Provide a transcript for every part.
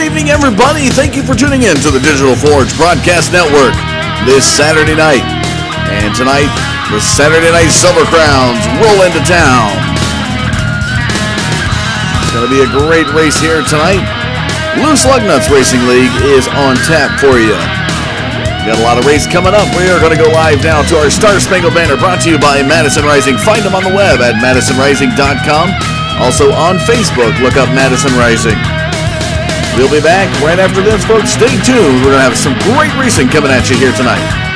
evening, everybody. Thank you for tuning in to the Digital Forge Broadcast Network this Saturday night. And tonight, the Saturday Night Silver Crowns roll into town. It's going to be a great race here tonight. Loose Lug Nuts Racing League is on tap for you. We got a lot of race coming up. We are going to go live now to our Star Spangled Banner, brought to you by Madison Rising. Find them on the web at madisonrising.com. Also on Facebook, look up Madison Rising. We'll be back right after this, folks. Stay tuned. We're going to have some great racing coming at you here tonight.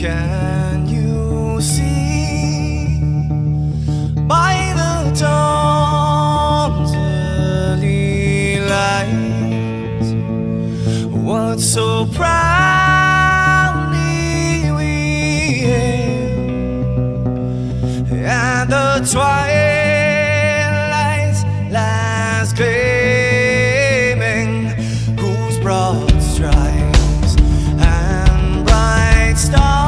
Can you see by the dawn's early light what so proudly we hailed at the twilight's last gleaming, whose broad stripes and bright stars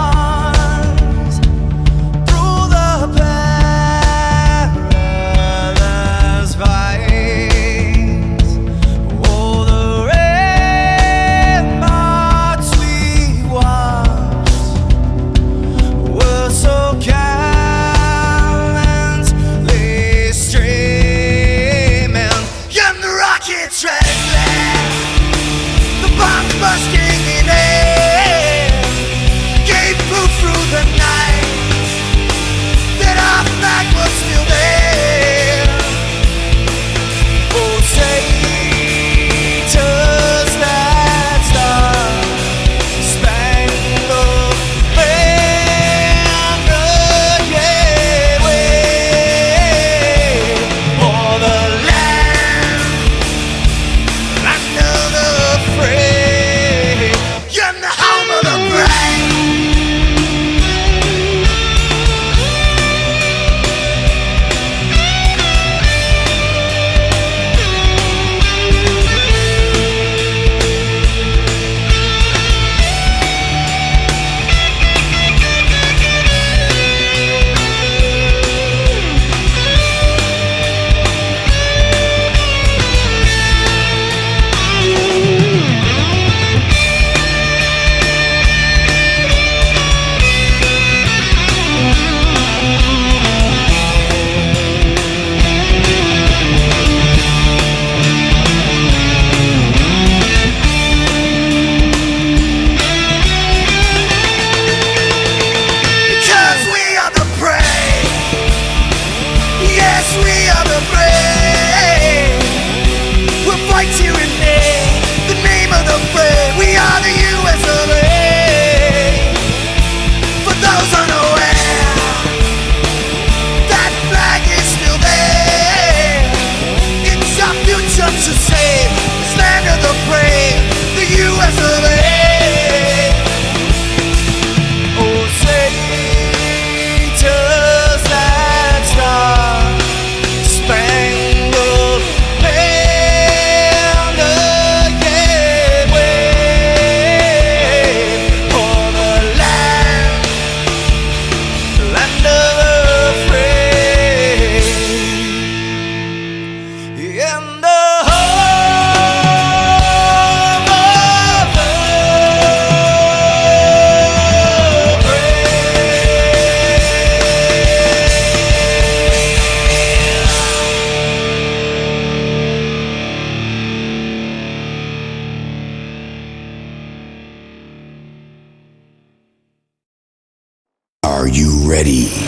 Are you ready?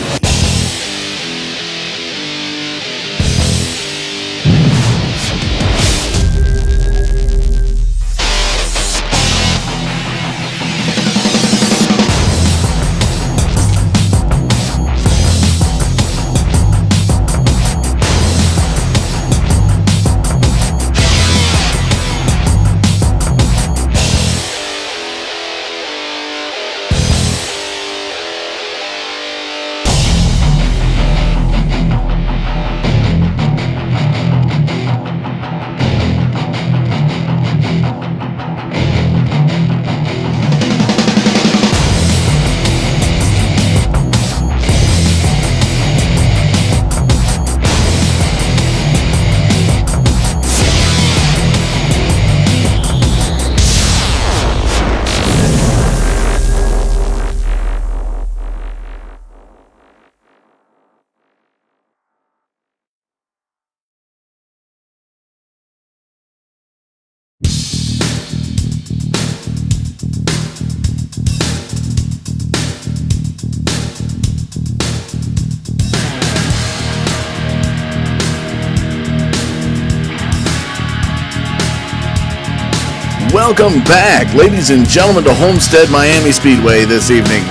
welcome back, ladies and gentlemen, to Homestead Miami Speedway this evening.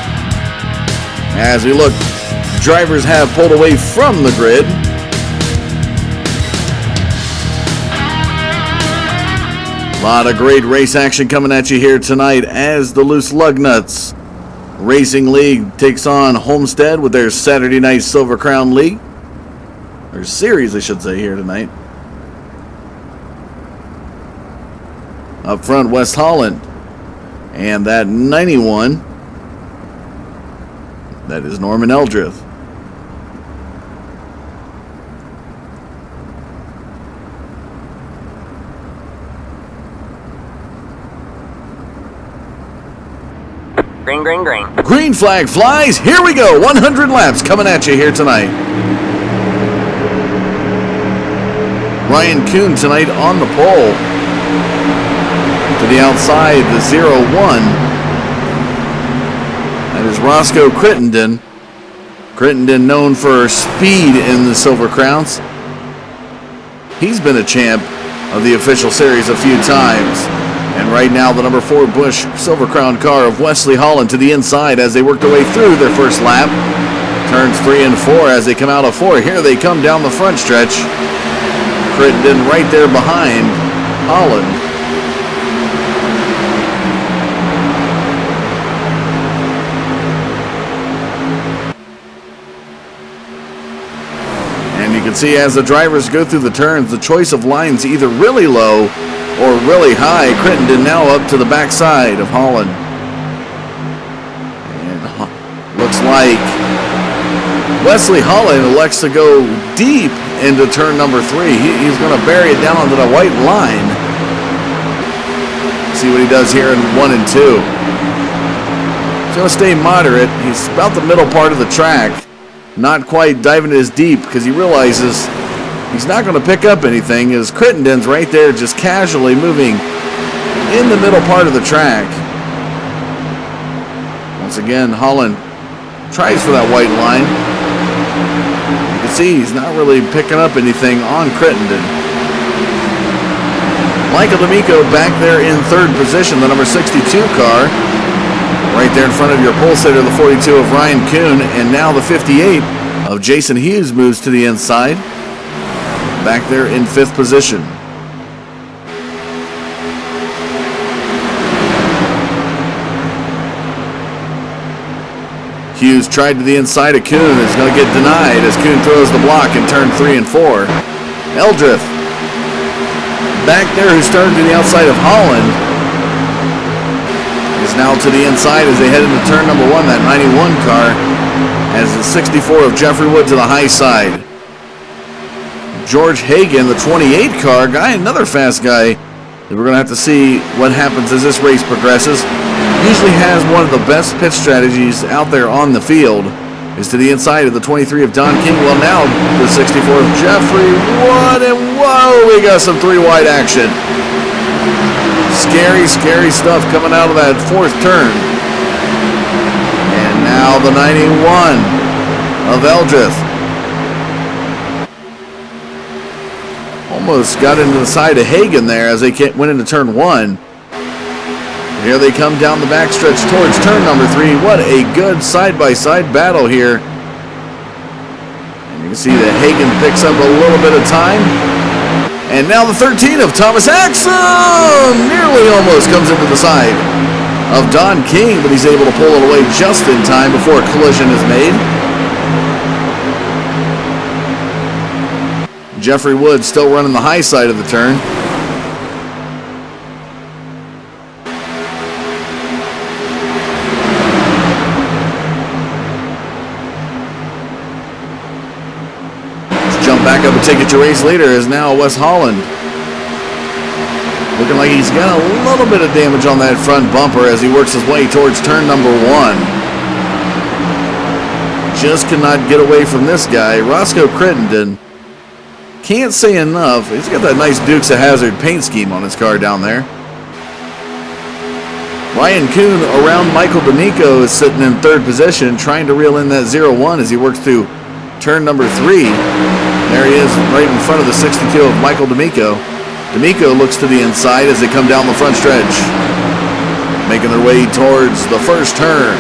As we look, drivers have pulled away from the grid. A lot of great race action coming at you here tonight as the Loose Lug Nuts Racing League takes on Homestead with their Saturday Night Silver Crown League. Or series, I should say, here tonight. Up front, West Holland. And that 91, that is Norman Eldrith. Green, green, green. Green flag flies. Here we go. 100 laps coming at you here tonight. Ryan Kuhn tonight on the pole. To the outside, the 0-1. That is Roscoe Crittenden. Crittenden known for speed in the Silver Crowns. He's been a champ of the official series a few times. And right now, the number 4 Busch Silver Crown car of Wesley Holland to the inside as they work their way through their first lap. Turns 3 and 4 as they come out of 4. Here they come down the front stretch. Crittenden right there behind Holland. And you can see as the drivers go through the turns, the choice of lines either really low or really high. Crittenden now up to the backside of Holland. And looks like Wesley Holland elects to go deep into turn number 3. He's going to bury it down onto the white line. See what he does here in 1 and 2. He's going to stay moderate. He's about the middle part of the track. Not quite diving as deep because he realizes he's not going to pick up anything as Crittenden's right there just casually moving in the middle part of the track. Once again, Holland tries for that white line. You can see he's not really picking up anything on Crittenden. Michael D'Amico back there in 3rd position, the number 62 car. Right there in front of your pole sitter, the 42 of Ryan Kuhn, and now the 58 of Jason Hughes moves to the inside. Back there in 5th position. Hughes tried to the inside of Kuhn. Is going to get denied as Kuhn throws the block in turn 3 and 4. Eldrith back there, who's turned to the outside of Holland, is now to the inside as they head into turn number 1. That 91 car has the 64 of Jeffrey Wood to the high side. George Hagan, the 28 car guy, another fast guy that we're going to have to see what happens as this race progresses. Usually has one of the best pitch strategies out there on the field. Is to the inside of the 23 of Don King. Well, now the 64 of Jeffrey Wood, and whoa, we got some 3-wide action. Scary, scary stuff coming out of that 4th turn. And now the 91 of Eldrith. Almost got into the side of Hagan there as they went into turn 1. Here they come down the backstretch towards turn number 3. What a good side-by-side battle here. And you can see that Hagan picks up a little bit of time. And now the 13 of Thomas Axum nearly almost comes into the side of Don King, but he's able to pull it away just in time before a collision is made. Jeffrey Wood still running the high side of the turn. Let's jump back up and take it to race leader is now Wes Holland. Looking like he's got a little bit of damage on that front bumper as he works his way towards turn number 1. Just cannot get away from this guy. Roscoe Crittenden. Can't say enough. He's got that nice Dukes of Hazzard paint scheme on his car down there. Ryan Kuhn around Michael D'Amico is sitting in 3rd position, trying to reel in that 0-1 as he works through turn number 3. There he is right in front of the 62 of Michael D'Amico. D'Amico looks to the inside as they come down the front stretch, making their way towards the first turn.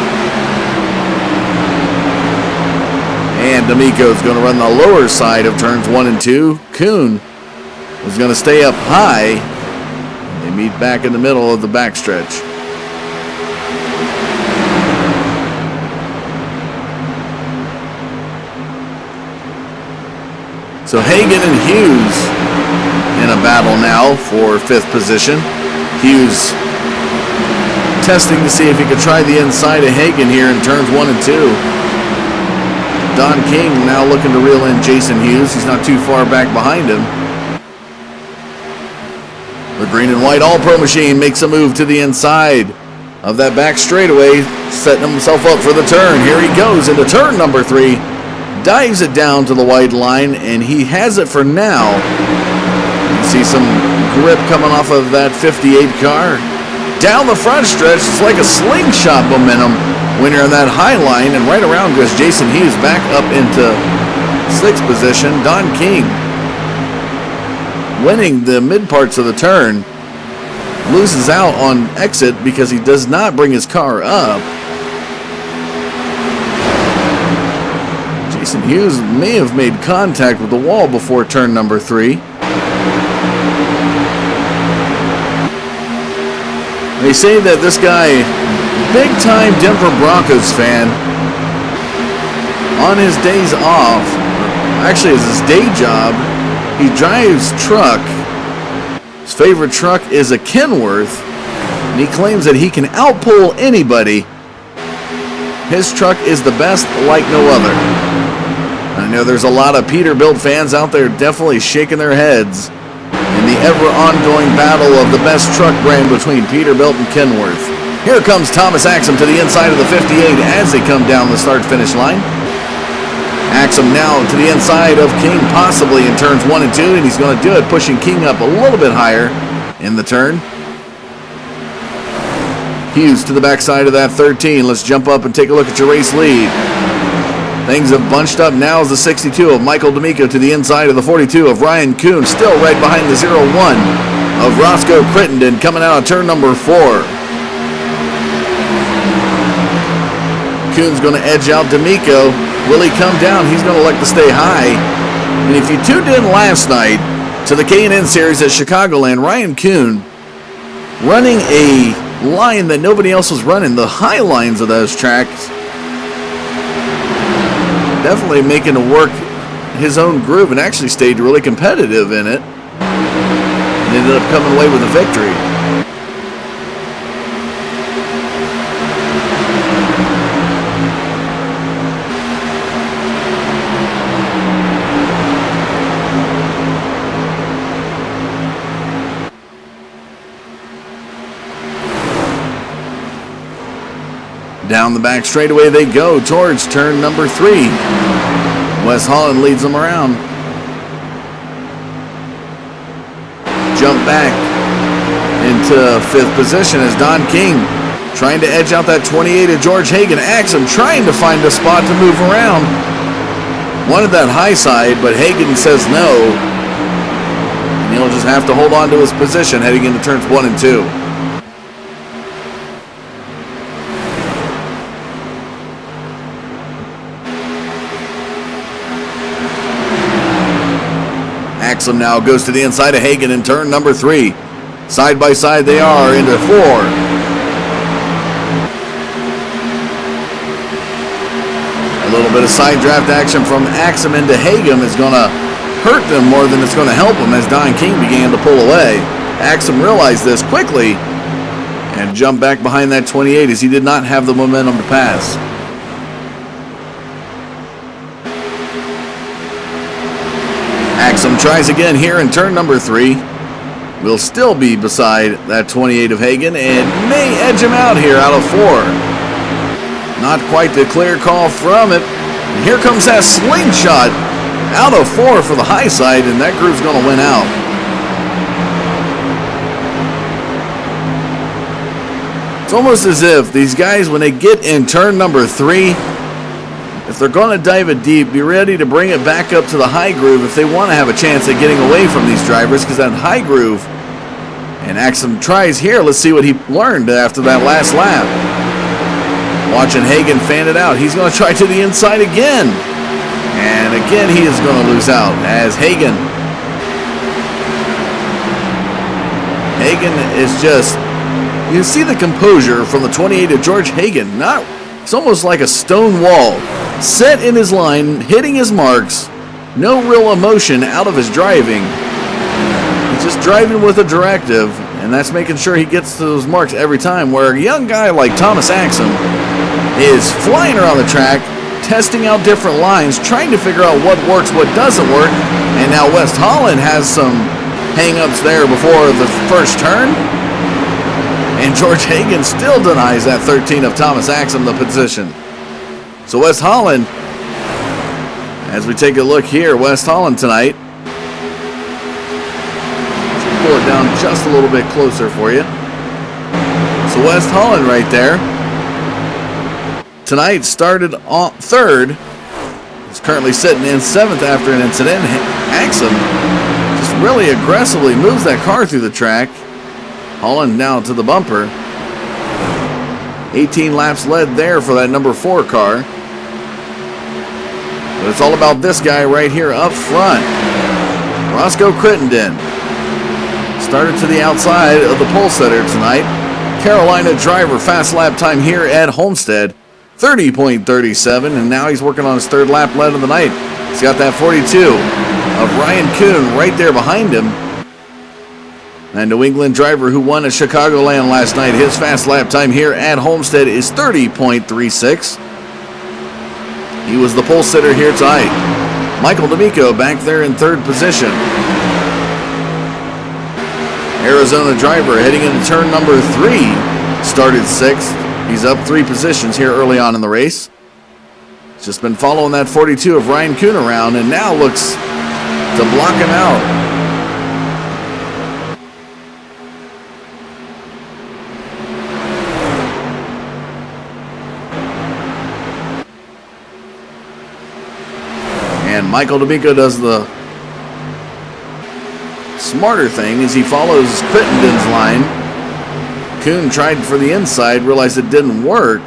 And D'Amico's going to run the lower side of turns 1 and 2. Kuhn is going to stay up high. They meet back in the middle of the backstretch. So Hagan and Hughes in a battle now for 5th position. Hughes testing to see if he could try the inside of Hagan here in turns 1 and 2. Don King now looking to reel in Jason Hughes. He's not too far back behind him. The green and white All-Pro machine makes a move to the inside of that back straightaway, setting himself up for the turn. Here he goes into turn number 3. Dives it down to the white line, and he has it for now. You can see some grip coming off of that 58 car. Down the front stretch, it's like a slingshot momentum when you're on that high line, and right around goes Jason Hughes back up into 6th position. Don King winning the mid parts of the turn, loses out on exit because he does not bring his car up. Jason Hughes may have made contact with the wall before turn number 3. They say that this guy, big-time Denver Broncos fan, on his days off, actually as his day job, he drives truck. His favorite truck is a Kenworth, and he claims that he can outpull anybody. His truck is the best like no other. I know there's a lot of Peterbilt fans out there definitely shaking their heads in the ever-ongoing battle of the best truck brand between Peterbilt and Kenworth. Here comes Thomas Axum to the inside of the 58 as they come down the start-finish line. Axum now to the inside of King, possibly in turns 1 and 2, and he's going to do it, pushing King up a little bit higher in the turn. Hughes to the backside of that 13. Let's jump up and take a look at your race lead. Things have bunched up now as the 62 of Michael D'Amico to the inside of the 42 of Ryan Kuhn, still right behind the 01 of Roscoe Crittenden coming out of turn number 4. Kuhn's going to edge out D'Amico. Will he come down? He's going to like to stay high. And if you tuned in last night to the K&N series at Chicagoland, Ryan Kuhn running a line that nobody else was running, the high lines of those tracks, definitely making it work his own groove, and actually stayed really competitive in it and ended up coming away with a victory. Down the back straightaway they go towards turn number 3. Wes Holland leads them around. Jump back into 5th position as Don King trying to edge out that 28 of George Hagan. Axum trying to find a spot to move around. Wanted that high side, but Hagan says no. And he'll just have to hold on to his position heading into turns 1 and 2. Axum now goes to the inside of Hagan in turn number 3. Side by side they are into 4. A little bit of side draft action from Axum into Hagan is going to hurt them more than it's going to help them as Don King began to pull away. Axum realized this quickly and jumped back behind that 28 as he did not have the momentum to pass. Axum tries again here in turn number 3. Will still be beside that 28 of Hagan and may edge him out here out of 4. Not quite the clear call from it. And here comes that slingshot out of 4 for the high side, and that group's going to win out. It's almost as if these guys, when they get in turn number 3, if they're going to dive it deep, be ready to bring it back up to the high groove if they want to have a chance at getting away from these drivers, because that high groove, and Axum tries here. Let's see what he learned after that last lap. Watching Hagan fan it out. He's going to try to the inside again. And again, he is going to lose out as Hagan is just, you can see the composure from the 28 of George Hagan. It's almost like a stone wall, set in his line, hitting his marks, no real emotion out of his driving. He's just driving with a directive, and that's making sure he gets to those marks every time, where a young guy like Thomas Axum is flying around the track, testing out different lines, trying to figure out what works, what doesn't work. And now West Holland has some hang-ups there before the first turn. And George Hagan still denies that 13 of Thomas Axum the position. So West Holland, as we take a look here, West Holland tonight. Let's pull it down just a little bit closer for you. So West Holland right there. Tonight started on third. He's currently sitting in seventh after an incident. Axum just really aggressively moves that car through the track. Holland now to the bumper. 18 laps led there for that number 4 car. But it's all about this guy right here up front. Roscoe Crittenden started to the outside of the pole setter tonight. Carolina driver, fast lap time here at Homestead, 30.37, and now he's working on his third lap led of the night. He's got that 42 of Ryan Kuhn right there behind him. And New England driver who won at Chicagoland last night, his fast lap time here at Homestead is 30.36. He was the pole sitter here tonight. Michael D'Amico back there in third position. Arizona driver heading into turn number 3, started 6th. He's up 3 positions here early on in the race. He's just been following that 42 of Ryan Kuhn around and now looks to block him out. And Michael D'Amico does the smarter thing as he follows Crittenden's line. Kuhn tried for the inside, realized it didn't work.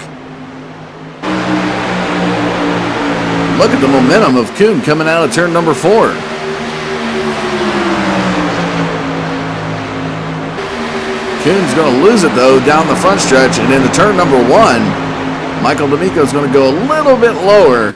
Look at the momentum of Kuhn coming out of turn number 4. Kuhn's going to lose it though down the front stretch, and into turn number 1, Michael D'Amico's going to go a little bit lower.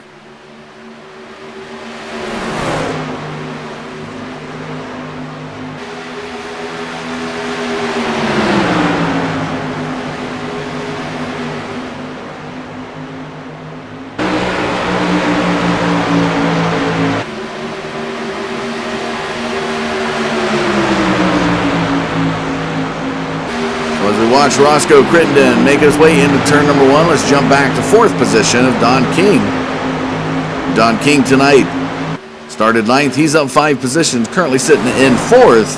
Watch Roscoe Crittenden make his way into turn number 1. Let's jump back to 4th position of Don King. Don King tonight started 9th. He's up 5 positions, currently sitting in 4th.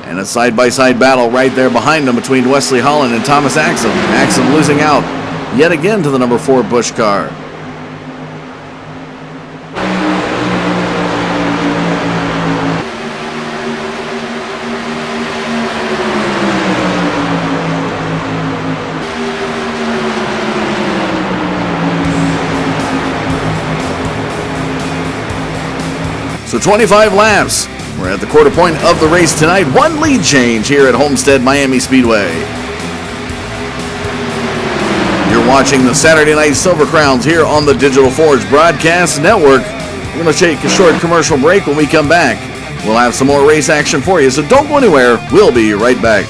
And a side-by-side battle right there behind him between Wesley Holland and Thomas Axum. Axum losing out yet again to the number 4 Busch car. So 25 laps. We're at the quarter point of the race tonight. 1 lead change here at Homestead Miami Speedway. You're watching the Saturday Night Silver Crowns here on the Digital Forge Broadcast Network. We're going to take a short commercial break. When we come back, we'll have some more race action for you. So don't go anywhere. We'll be right back.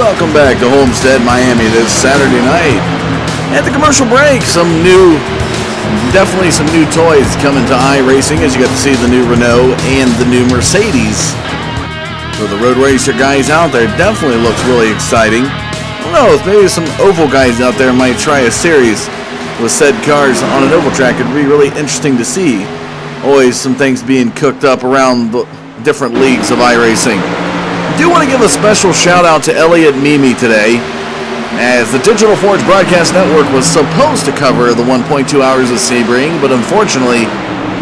Welcome back to Homestead, Miami this Saturday night. At the commercial break, definitely some new toys coming to iRacing as you got to see the new Renault and the new Mercedes. For the road racer guys out there, definitely looks really exciting. I don't know, maybe some oval guys out there might try a series with said cars on an oval track. It'd be really interesting to see. Always some things being cooked up around the different leagues of iRacing. I do want to give a special shout out to Elliot Mimi today, as the Digital Forge Broadcast Network was supposed to cover the 1.2 hours of Sebring, but unfortunately,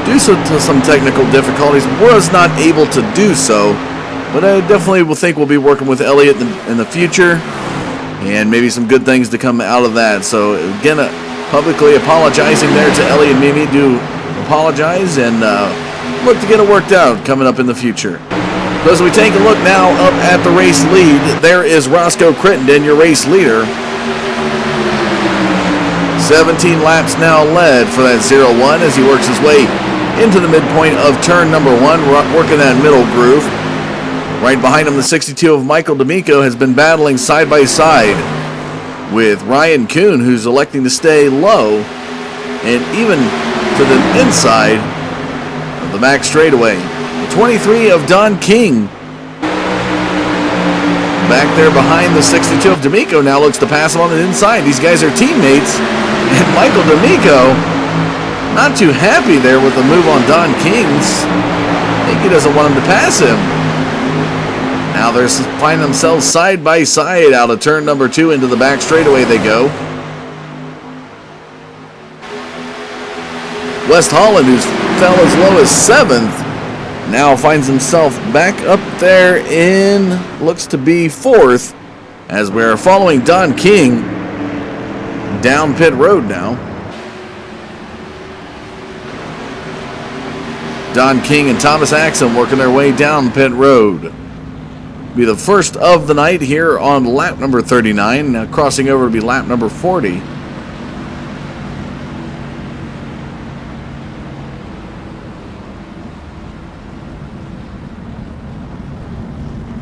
due to some technical difficulties, was not able to do so. But I definitely will think we'll be working with Elliot in the future, and maybe some good things to come out of that. So again, publicly apologizing there to Elliot Mimi. Do apologize and look to get it worked out coming up in the future. So as we take a look now up at the race lead, there is Roscoe Crittenden, your race leader. 17 laps now led for that 0-1 as he works his way into the midpoint of turn number 1, working that middle groove. Right behind him, the 62 of Michael D'Amico has been battling side by side with Ryan Kuhn, who's electing to stay low and even to the inside of the back straightaway. 23 of Don King back there behind the 62 of D'Amico now looks to pass him on the inside. These guys are teammates, and Michael D'Amico not too happy there with the move on Don King's. I think he doesn't want him to pass him. Now they're finding themselves side by side out of turn number 2 into the back straightaway they go. West Holland, who fell as low as 7th, now finds himself back up there in, looks to be 4th, as we're following Don King down pit road now. Don King and Thomas Axum working their way down pit road. Be the first of the night here on lap number 39, now crossing over to be lap number 40.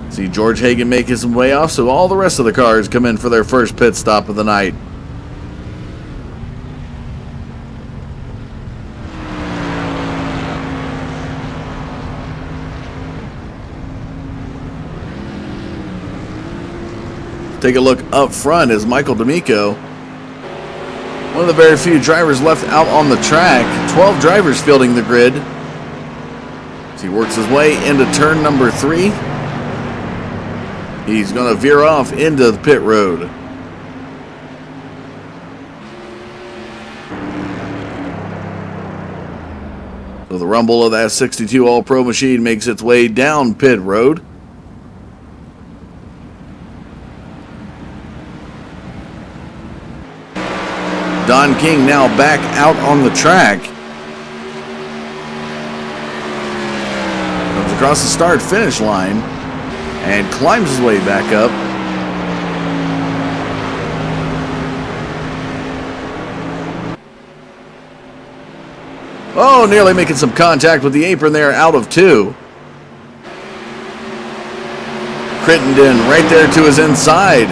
See George Hagan make his way off, so all the rest of the cars come in for their first pit stop of the night. Take a look up front as Michael D'Amico, one of the very few drivers left out on the track. 12 drivers fielding the grid. As he works his way into turn number 3. He's going to veer off into the pit road. So the rumble of that 62 All-Pro machine makes its way down pit road. Don King now back out on the track. Comes across the start-finish line and climbs his way back up. Oh, nearly making some contact with the apron there, out of 2. Crittenden right there to his inside.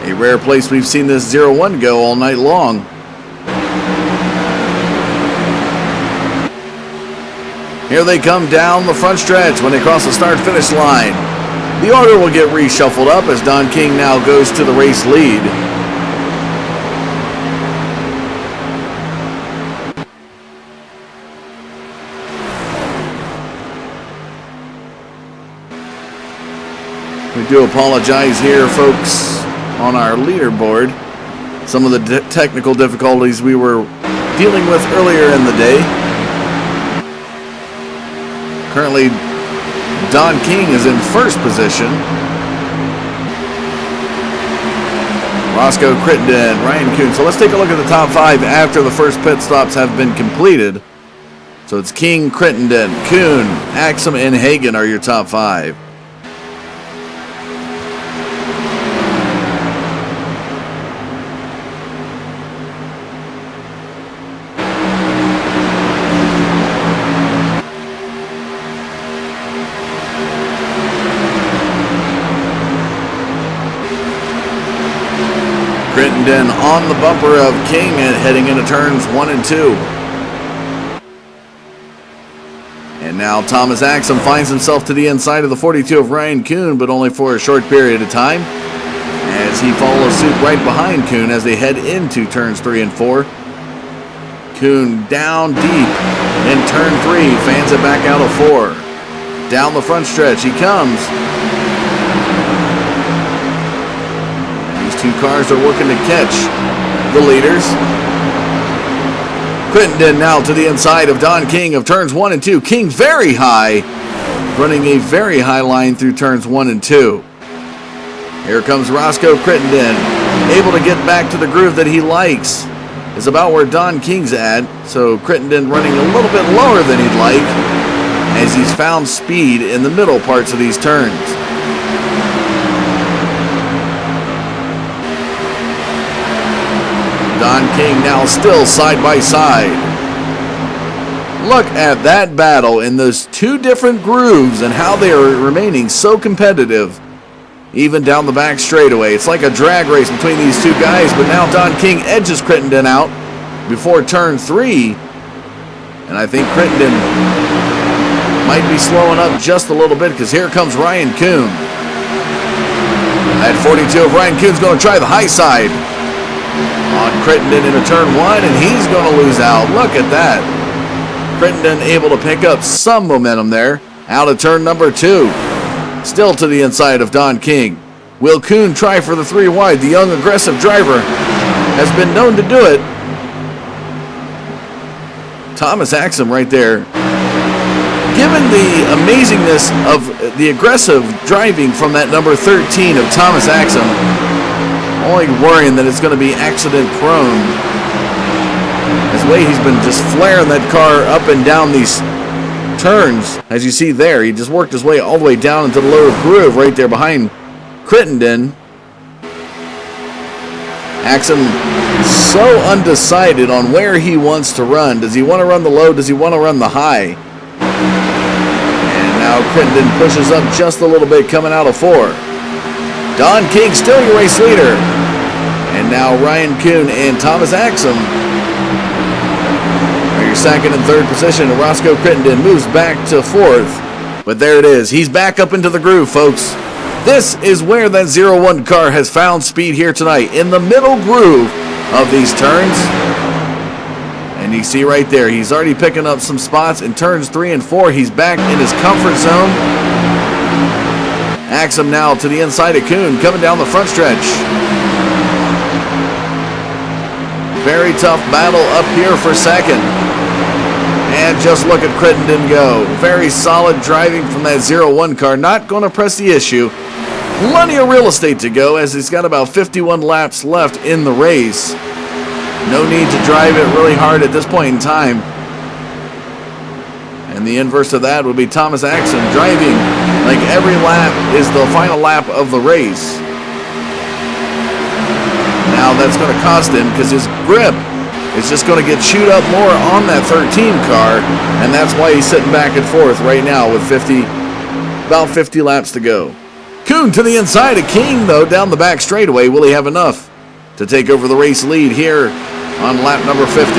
A rare place we've seen this 0-1 go all night long. Here they come down the front stretch when they cross the start-finish line. The order will get reshuffled up as Don King now goes to the race lead. We do apologize here, folks, on our leaderboard. Some of the technical difficulties we were dealing with earlier in the day. Currently, Don King is in first position. Roscoe Crittenden, Ryan Kuhn. So let's take a look at the top 5 after the first pit stops have been completed. So it's King, Crittenden, Kuhn, Axum, and Hagan are your top 5. Crittenden on the bumper of King and heading into turns 1 and 2. And now Thomas Axum finds himself to the inside of the 42 of Ryan Kuhn, but only for a short period of time, as he follows suit right behind Kuhn as they head into turns 3 and 4. Kuhn down deep in turn 3, fans it back out of 4. Down the front stretch he comes. And these two cars are working to catch the leaders. Crittenden now to the inside of Don King of turns 1 and 2. King very high, running a very high line through turns 1 and 2. Here comes Roscoe Crittenden, able to get back to the groove that he likes. Is about where Don King's at, so Crittenden running a little bit lower than he'd like, as he's found speed in the middle parts of these turns. Don King now still side by side. Look at that battle in those two different grooves and how they are remaining so competitive, even down the back straightaway. It's like a drag race between these two guys, but now Don King edges Crittenden out before turn 3, and I think Crittenden might be slowing up just a little bit, because here comes Ryan Kuhn. That 42 of Ryan Kuhn's going to try the high side on Crittenden into turn 1, and he's going to lose out. Look at that. Crittenden able to pick up some momentum there out of turn number 2. Still to the inside of Don King. Will Kuhn try for the 3 wide? The young aggressive driver has been known to do it. Thomas Axum right there. Given the amazingness of the aggressive driving from that number 13 of Thomas Axum, only worrying that it's going to be accident prone. His way he's been just flaring that car up and down these turns, as you see there. He just worked his way all the way down into the lower groove right there behind Crittenden. Axum so undecided on where he wants to run. Does he want to run the low? Does he want to run the high? And now Crittenden pushes up just a little bit coming out of 4. Don King still your race leader. And now Ryan Kuhn and Thomas Axum are your second and third position. And Roscoe Crittenden moves back to 4th. But there it is. He's back up into the groove, folks. This is where that 01 car has found speed here tonight, in the middle groove of these turns. And you see right there, he's already picking up some spots in turns 3 and 4. He's back in his comfort zone. Axum now to the inside of Kuhn, coming down the front stretch. Very tough battle up here for second. And just look at Crittenden go. Very solid driving from that 01 car. Not going to press the issue. Plenty of real estate to go, as he's got about 51 laps left in the race. No need to drive it really hard at this point in time. And the inverse of that would be Thomas Axum driving like every lap is the final lap of the race. Now that's going to cost him, because his grip is just going to get chewed up more on that 13 car, and that's why he's sitting back and forth right now with about 50 laps to go. Kuhn to the inside of King, though, down the back straightaway. Will he have enough to take over the race lead here on lap number 50?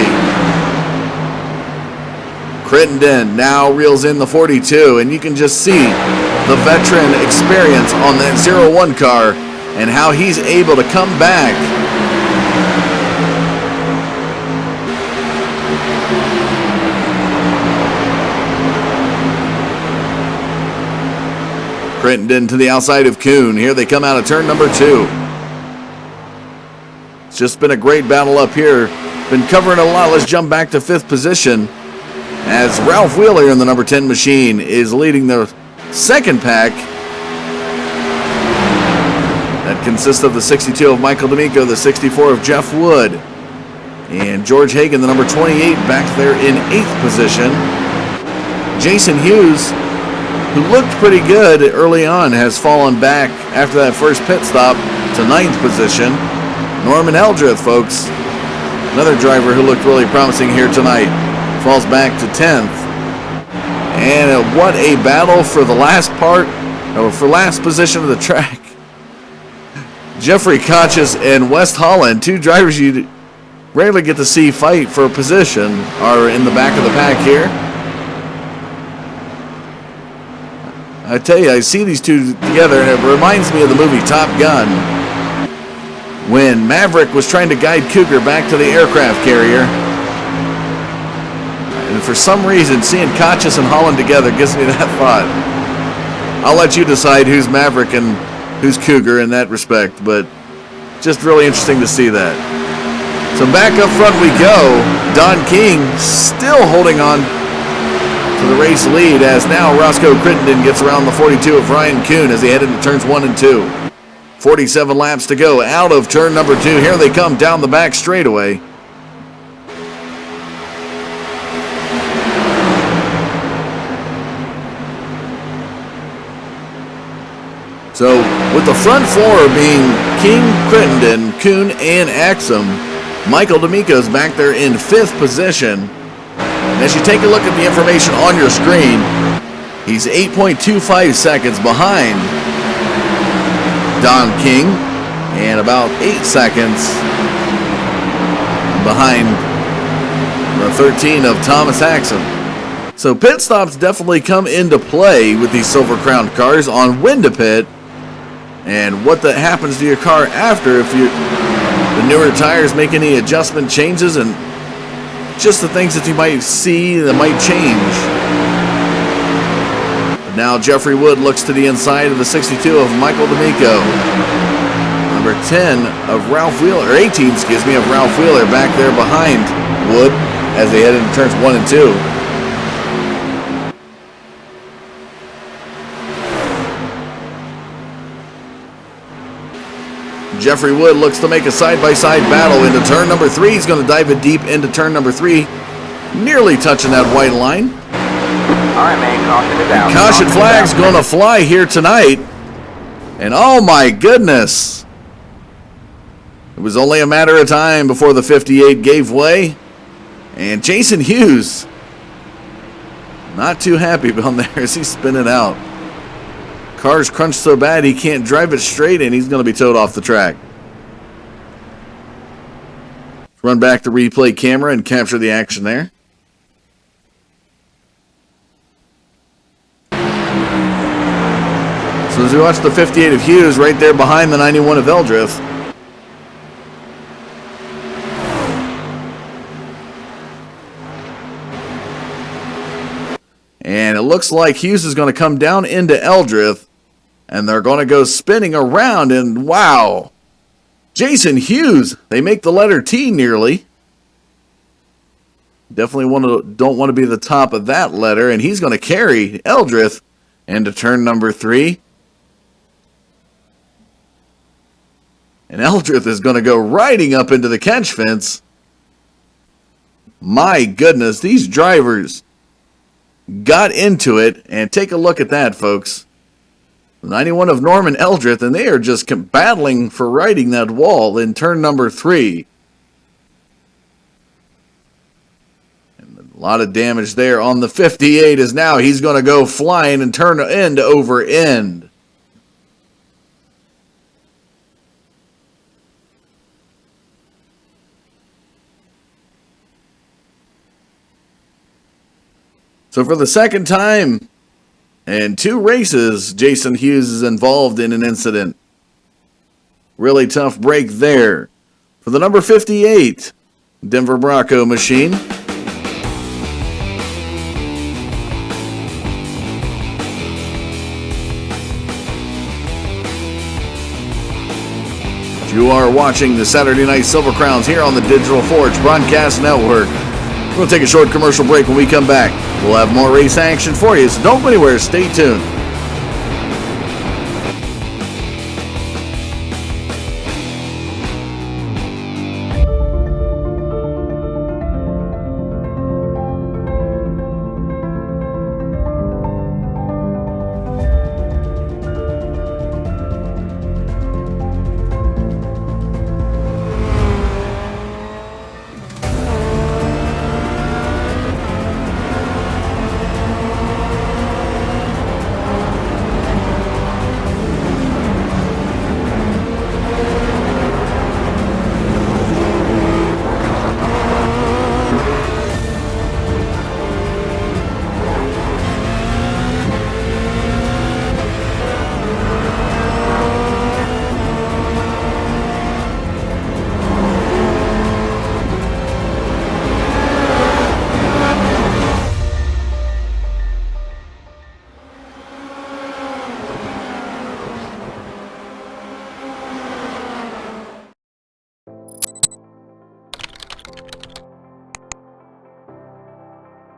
Crittenden now reels in the 42, and you can just see the veteran experience on that 01 car and how he's able to come back. Crittenden to the outside of Kuhn. Here they come out of turn number 2. It's just been a great battle up here. Been covering a lot. Let's jump back to 5th position, as Ralph Wheeler in the number 10 machine is leading the second pack. That consists of the 62 of Michael D'Amico, the 64 of Jeff Wood, and George Hagan, the number 28, back there in 8th position. Jason Hughes, who looked pretty good early on, has fallen back after that first pit stop to 9th position. Norman Eldrith, folks, another driver who looked really promising here tonight, falls back to 10th. And what a battle for the last part, or for last position of the track. Jeffrey Koches and West Holland, two drivers you rarely get to see fight for a position, are in the back of the pack here. I tell you, I see these two together, and it reminds me of the movie Top Gun, when Maverick was trying to guide Cougar back to the aircraft carrier. And for some reason, seeing Koches and Holland together gives me that thought. I'll let you decide who's Maverick and who's Cougar in that respect, but just really interesting to see that. So back up front we go. Don King still holding on to the race lead, as now Roscoe Crittenden gets around the 42 of Ryan Kuhn as they head into turns 1 and 2. 47 laps to go out of turn number 2. Here they come down the back straightaway. So with the front four being King, Crittenden, Kuhn, and Axum, Michael D'Amico's back there in 5th position. And as you take a look at the information on your screen, he's 8.25 seconds behind Don King and about 8 seconds behind the 13 of Thomas Axum. So pit stops definitely come into play with these Silver Crown cars on when to pit and what that happens to your car after, if the newer tires make any adjustment changes, and just the things that you might see that might change. But now Jeffrey Wood looks to the inside of the 62 of Michael D'Amico. Number 10 of Ralph Wheeler, or 18, excuse me, of Ralph Wheeler back there behind Wood as they head into turns 1 and 2. Jeffrey Wood looks to make a side-by-side battle into turn number 3. He's going to dive it deep into turn number 3, nearly touching that white line. All right, man, caution is out. Caution flag's going to fly here tonight. And oh my goodness, it was only a matter of time before the 58 gave way. And Jason Hughes, not too happy down there as he's spinning out. Car's crunched so bad he can't drive it straight, and he's going to be towed off the track. Let's run back the replay camera and capture the action there. So as we watch the 58 of Hughes right there behind the 91 of Eldrith. And it looks like Hughes is going to come down into Eldrith, and they're going to go spinning around, and wow, Jason Hughes, they make the letter T nearly. Definitely don't want to be the top of that letter, and he's going to carry Eldrith into turn number 3. And Eldrith is going to go riding up into the catch fence. My goodness, these drivers got into it, and take a look at that, folks. 91 of Norman Eldrith, and they are just battling for riding that wall in turn number 3. And a lot of damage there on the 58 as now he's going to go flying and turn end over end. So for the second time in 2 races, Jason Hughes is involved in an incident. Really tough break there for the number 58 Denver Bronco machine. You are watching the Saturday Night Silver Crowns here on the Digital Forge Broadcast Network. We're going to take a short commercial break. When we come back, we'll have more race action for you, so don't go anywhere. Stay tuned.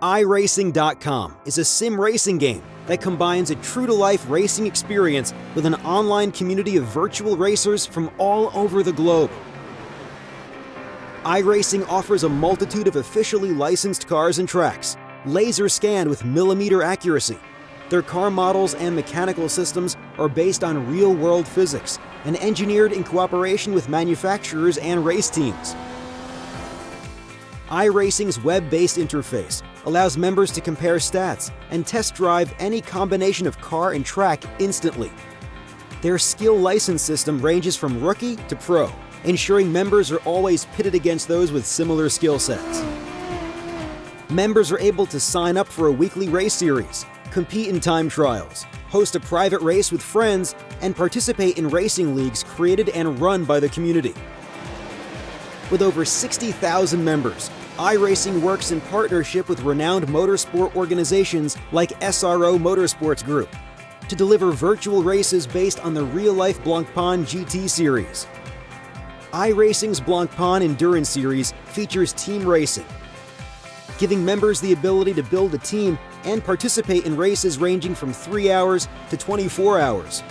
iRacing.com is a sim racing game that combines a true-to-life racing experience with an online community of virtual racers from all over the globe. iRacing offers a multitude of officially licensed cars and tracks, laser scanned with millimeter accuracy. Their car models and mechanical systems are based on real-world physics and engineered in cooperation with manufacturers and race teams. iRacing's web-based interface allows members to compare stats and test drive any combination of car and track instantly. Their skill license system ranges from rookie to pro, ensuring members are always pitted against those with similar skill sets. Members are able to sign up for a weekly race series, compete in time trials, host a private race with friends, and participate in racing leagues created and run by the community. With over 60,000 members, iRacing works in partnership with renowned motorsport organizations like SRO Motorsports Group to deliver virtual races based on the real-life Blancpain GT series. iRacing's Blancpain Endurance Series features team racing, giving members the ability to build a team and participate in races ranging from 3 hours to 24 hours.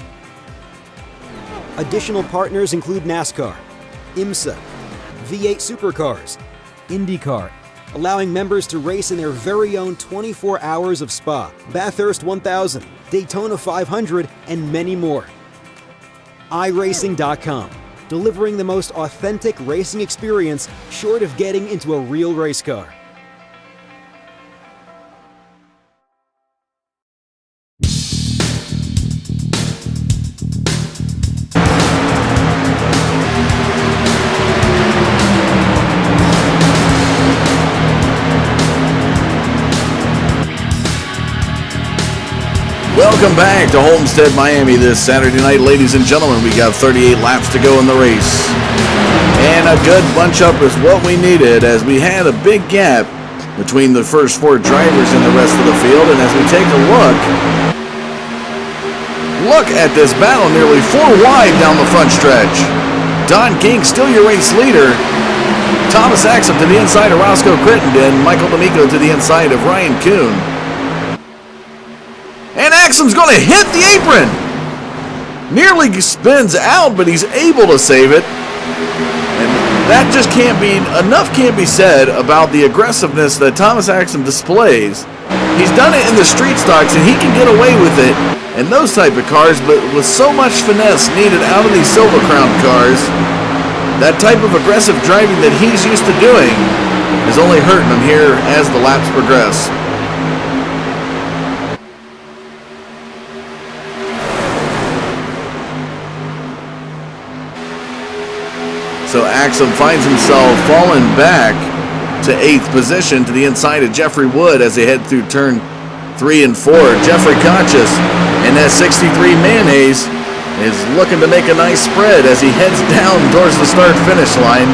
Additional partners include NASCAR, IMSA, V8 Supercars, IndyCar, allowing members to race in their very own 24 hours of Spa, Bathurst 1000, Daytona 500, and many more. iRacing.com, delivering the most authentic racing experience short of getting into a real race car. Welcome back to Homestead, Miami this Saturday night, ladies and gentlemen. We got 38 laps to go in the race. And a good bunch-up is what we needed, as we had a big gap between the first 4 drivers and the rest of the field. And as we take a look at this battle, nearly 4 wide down the front stretch. Don King still your race leader. Thomas Axum to the inside of Roscoe Crittenden. Michael D'Amico to the inside of Ryan Kuhn. And Axum's going to hit the apron. Nearly spins out, but he's able to save it. And that just can't be said about the aggressiveness that Thomas Axum displays. He's done it in the street stocks, and he can get away with it in those type of cars, but with so much finesse needed out of these Silver Crown cars, that type of aggressive driving that he's used to doing is only hurting him here as the laps progress. So Axum finds himself falling back to 8th position to the inside of Jeffrey Wood as they head through turn 3 and 4. Jeffrey Conchas in that 63 Mayonnaise is looking to make a nice spread as he heads down towards the start-finish line.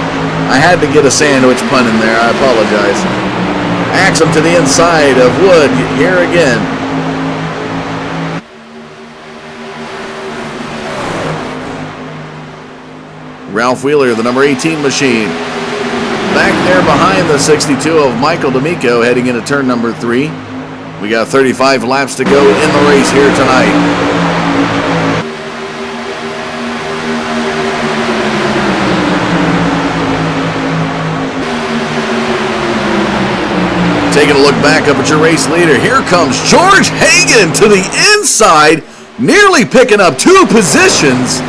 I had to get a sandwich pun in there. I apologize. Axum to the inside of Wood here again. Ralph Wheeler, the number 18 machine. Back there behind the 62 of Michael D'Amico heading into turn number 3. We got 35 laps to go in the race here tonight. Taking a look back up at your race leader. Here comes George Hagan to the inside, nearly picking up 2 positions.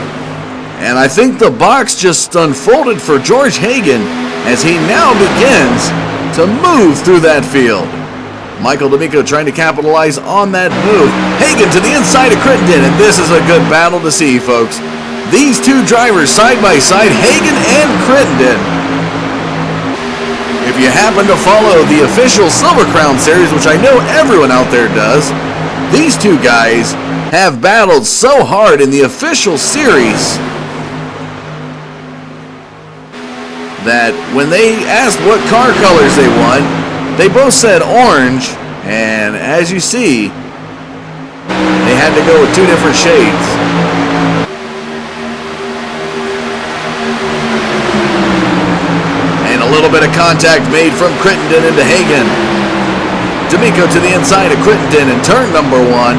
And I think the box just unfolded for George Hagan as he now begins to move through that field. Michael D'Amico trying to capitalize on that move. Hagan to the inside of Crittenden, and this is a good battle to see, folks. These 2 drivers side by side, Hagan and Crittenden. If you happen to follow the official Silver Crown Series, which I know everyone out there does, these 2 guys have battled so hard in the official series that when they asked what car colors they want, they both said orange, and as you see, they had to go with 2 different shades. And a little bit of contact made from Crittenden into Hagan. D'Amico to the inside of Crittenden in turn number 1.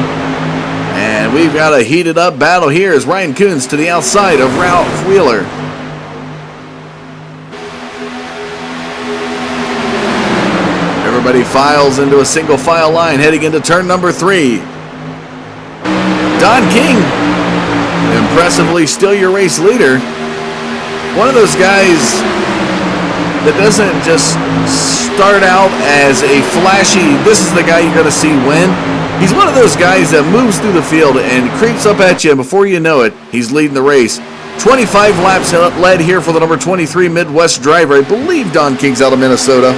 And we've got a heated up battle here as Ryan Coons to the outside of Ralph Wheeler. Everybody files into a single file line heading into turn number 3. Don King, impressively still your race leader. One of those guys that doesn't just start out as a flashy, this is the guy you're going to see win. He's one of those guys that moves through the field and creeps up at you, and before you know it, he's leading the race. 25 laps led here for the number 23 Midwest driver. I believe Don King's out of Minnesota.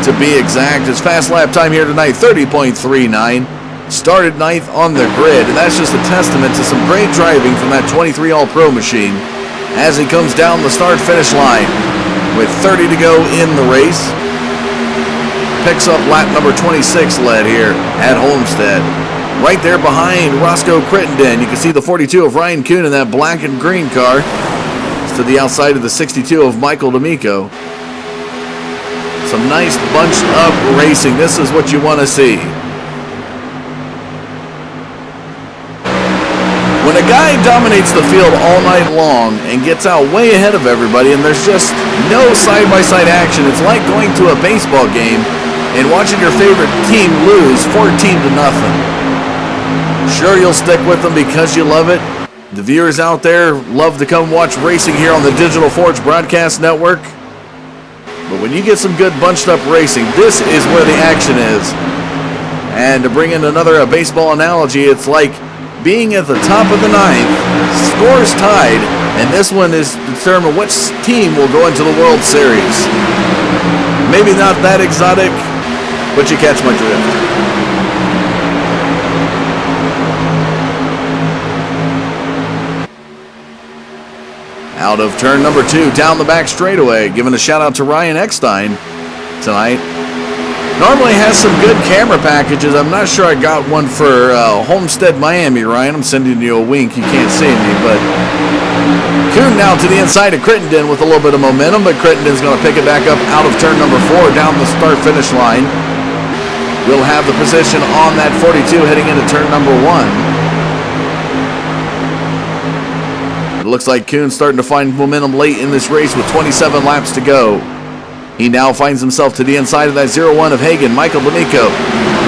To be exact, his fast lap time here tonight, 30.39. Started 9th on the grid, and that's just a testament to some great driving from that 23 All-Pro machine as he comes down the start-finish line with 30 to go in the race. Picks up lap number 26 led here at Homestead. Right there behind Roscoe Crittenden, you can see the 42 of Ryan Kuhn in that black and green car. It's to the outside of the 62 of Michael D'Amico. Some nice bunched up racing. This is what you want to see. When a guy dominates the field all night long and gets out way ahead of everybody and there's just no side-by-side action, it's like going to a baseball game and watching your favorite team lose 14-0. Sure, you'll stick with them because you love it. The viewers out there love to come watch racing here on the Digital Forge Broadcast Network. But when you get some good bunched up racing, this is where the action is. And to bring in another baseball analogy, it's like being at the top of the 9th, scores tied, and this one is to determine which team will go into the World Series. Maybe not that exotic, but you catch my drift. Out of turn number 2, down the back straightaway, giving a shout out to Ryan Eckstein tonight. Normally has some good camera packages. I'm not sure I got one for Homestead, Miami, Ryan. I'm sending you a wink. You can't see me, but Kuhn now to the inside of Crittenden with a little bit of momentum, but Crittenden's going to pick it back up out of turn number 4 down the start-finish line. We'll have the position on that 42 heading into turn number 1. It looks like Kuhn's starting to find momentum late in this race with 27 laps to go. He now finds himself to the inside of that 0-1 of Hagan, Michael D'Amico.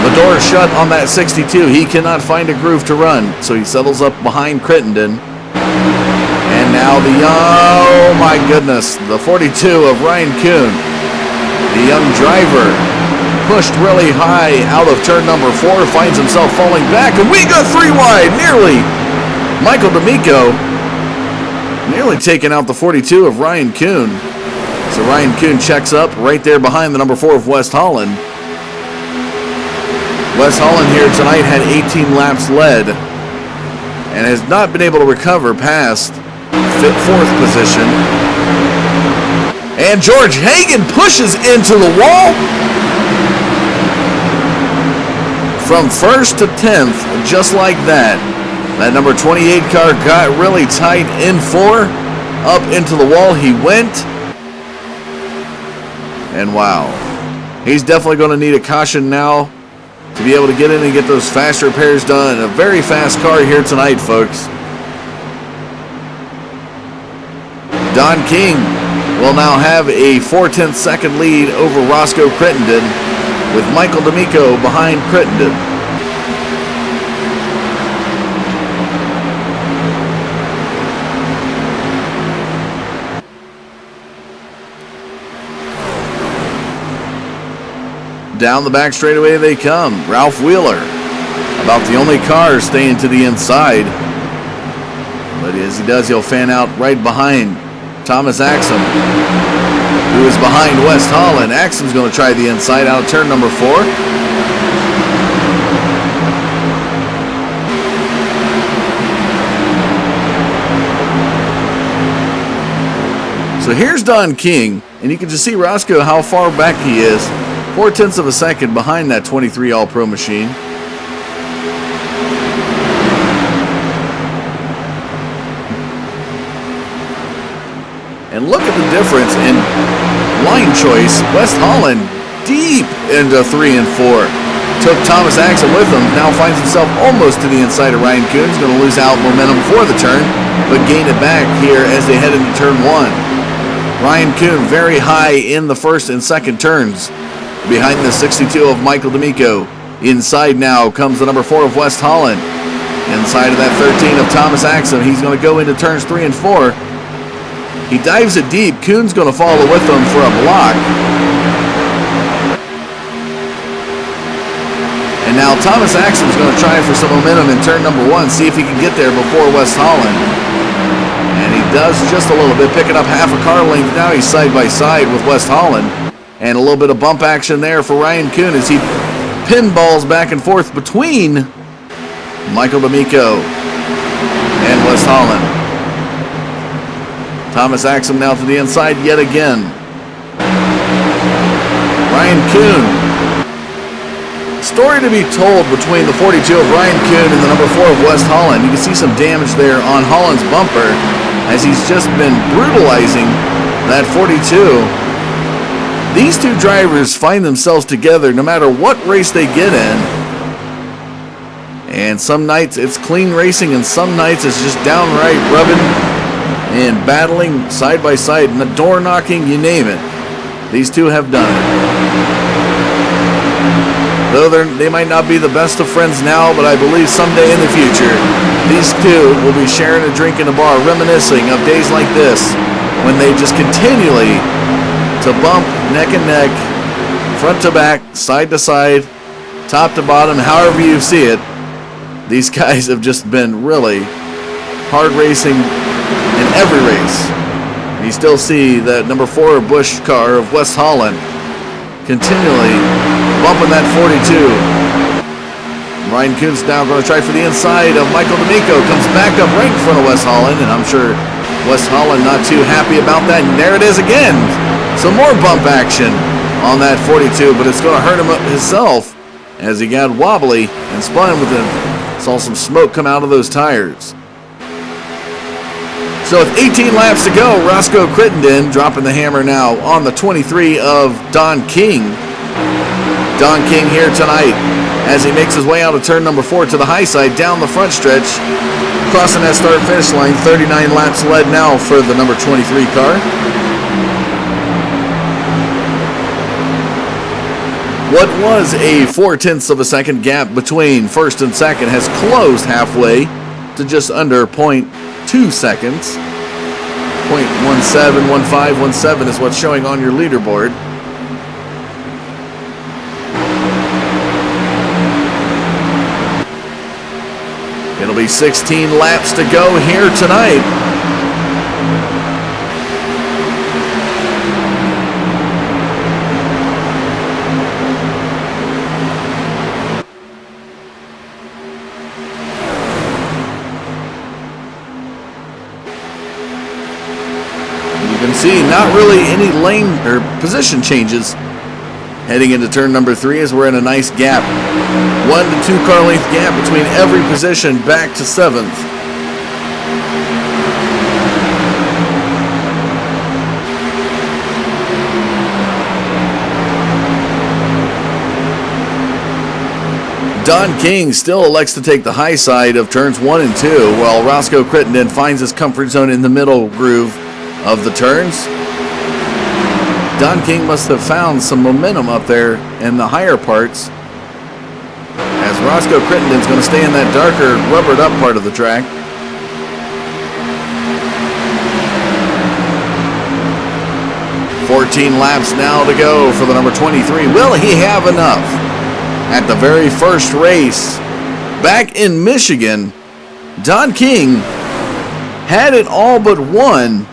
The door is shut on that 62. He cannot find a groove to run, so he settles up behind Crittenden. And now oh my goodness, the 42 of Ryan Kuhn. The young driver pushed really high out of turn number 4, finds himself falling back, and we got 3 wide, nearly. Michael D'Amico nearly taking out the 42 of Ryan Kuhn. So Ryan Kuhn checks up right there behind the number 4 of West Holland. West Holland here tonight had 18 laps led and has not been able to recover past 4th position. And George Hagan pushes into the wall. From 1st to 10th, just like that. That number 28 car got really tight in 4. Up into the wall he went. And wow, he's definitely going to need a caution now to be able to get in and get those fast repairs done. A very fast car here tonight, folks. Don King will now have a 4/10 second lead over Roscoe Crittenden with Michael D'Amico behind Crittenden. Down the back straightaway they come. Ralph Wheeler, about the only car staying to the inside. But as he does, he'll fan out right behind Thomas Axum, who is behind West Holland. Axum's going to try the inside out of turn number 4. So here's Don King, and you can just see Roscoe how far back he is. 4/10 of a second behind that 23 All-Pro machine. And look at the difference in line choice. West Holland deep into 3 and 4. Took Thomas Axel with him. Now finds himself almost to the inside of Ryan Kuhn. He's going to lose out momentum before the turn, but gain it back here as they head into turn 1. Ryan Kuhn very high in the first and second turns, behind the 62 of Michael D'Amico. Inside now comes the number 4 of West Holland. Inside of that 13 of Thomas Axel. He's going to go into turns 3 and 4. He dives it deep. Kuhn's going to follow with him for a block. And now Thomas Axel's going to try for some momentum in turn number 1, see if he can get there before West Holland. And he does just a little bit, picking up half a car length. Now he's side by side with West Holland. And a little bit of bump action there for Ryan Kuhn as he pinballs back and forth between Michael D'Amico and West Holland. Thomas Axel now to the inside yet again. Ryan Kuhn. Story to be told between the 42 of Ryan Kuhn and the number 4 of West Holland. You can see some damage there on Holland's bumper as he's just been brutalizing that 42. These two drivers find themselves together no matter what race they get in. And some nights it's clean racing and some nights it's just downright rubbing and battling side by side and the door knocking, you name it. These two have done it. Though they might not be the best of friends now, but I believe someday in the future, these two will be sharing a drink in a bar, reminiscing of days like this when they just continually to bump neck and neck, front to back, side to side, top to bottom, however you see it. These guys have just been really hard racing in every race. You still see that number 4 Busch car of West Holland continually bumping that 42. Ryan Kuhn's now going to try for the inside of Michael D'Amico. Comes back up right in front of West Holland, and I'm sure West Holland not too happy about that. And there it is again. Some more bump action on that 42, but it's going to hurt him himself as he got wobbly and spun with it. Saw some smoke come out of those tires. So with 18 laps to go, Roscoe Crittenden dropping the hammer now on the 23 of Don King. Don King here tonight as he makes his way out of turn number 4 to the high side down the front stretch. Crossing that start finish line, 39 laps led now for the number 23 car. What was a 0.4 of a second gap between first and second has closed halfway to just under 0.2 seconds. 0.17 is what's showing on your leaderboard. It'll be 16 laps to go here tonight. You can see not really any lane or position changes heading into turn number 3 as we're in a nice gap. 1 to 2 car length gap between every position back to 7th. Don King still elects to take the high side of turns 1 and 2, while Roscoe Crittenden finds his comfort zone in the middle groove of the turns. Don King must have found some momentum up there in the higher parts, as Roscoe Crittenden's going to stay in that darker rubbered up part of the track. "14 laps now to go for the number 23. Will he have enough? At the very first race back in Michigan, Don King had it all but won.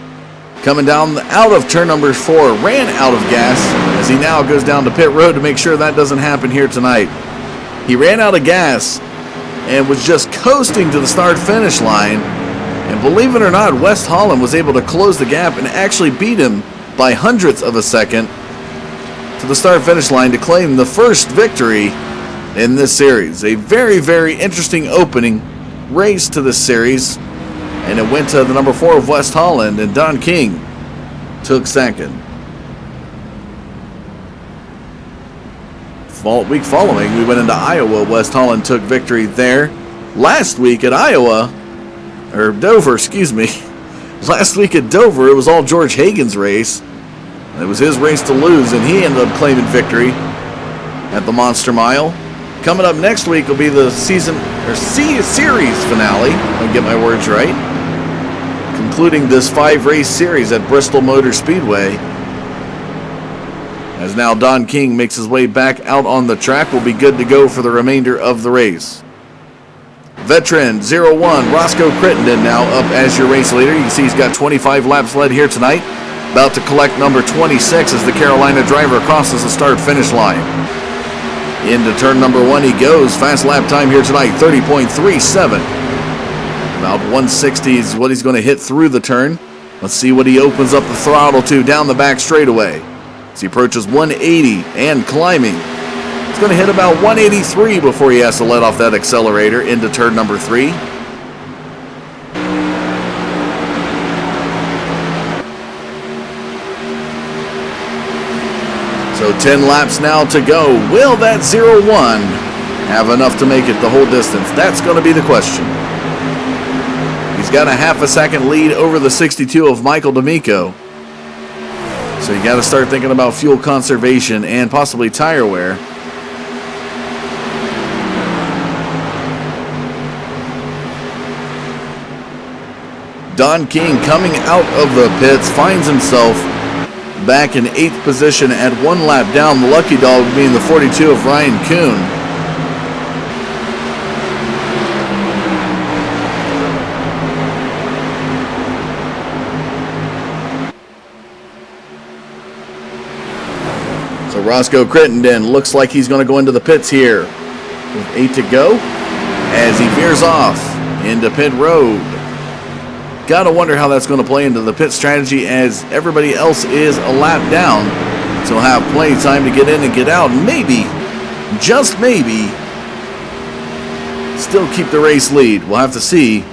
Coming down out of turn number 4, ran out of gas as he now goes down to pit road to make sure that doesn't happen here tonight. He ran out of gas and was just coasting to the start finish line. And believe it or not, West Holland was able to close the gap and actually beat him by hundredths of a second to the start finish line to claim the first victory in this series. A very, very interesting opening race to this series. And it went to the number 4 of West Holland, and Don King took second. week following, we went into Iowa. West Holland took victory there. Last week at Dover, excuse me. Last week at Dover, it was all George Hagen's race. It was his race to lose, and he ended up claiming victory at the Monster Mile. Coming up next week will be the series finale, if I get my words right. Concluding this 5-race series at Bristol Motor Speedway. As now Don King makes his way back out on the track, will be good to go for the remainder of the race. Veteran 01 Roscoe Crittenden now up as your race leader. You can see he's got 25 laps led here tonight. About to collect number 26 as the Carolina driver crosses the start-finish line. Into turn number 1 he goes. Fast lap time here tonight, 30.37. About 160 is what he's going to hit through the turn. Let's see what he opens up the throttle to down the back straightaway. As he approaches 180 and climbing. He's going to hit about 183 before he has to let off that accelerator into turn number 3. So 10 laps now to go. Will that 01 have enough to make it the whole distance? That's going to be the question. He's got a half a second lead over the 62 of Michael D'Amico. So you got to start thinking about fuel conservation and possibly tire wear. Don King coming out of the pits finds himself back in 8th position at 1 lap down. The lucky dog being the 42 of Ryan Kuhn. So Roscoe Crittenden looks like he's going to go into the pits here with 8 to go as he veers off into pit road. Gotta wonder how that's going to play into the pit strategy as everybody else is a lap down. So he'll have plenty of time to get in and get out. Maybe, just maybe, still keep the race lead. We'll have to see.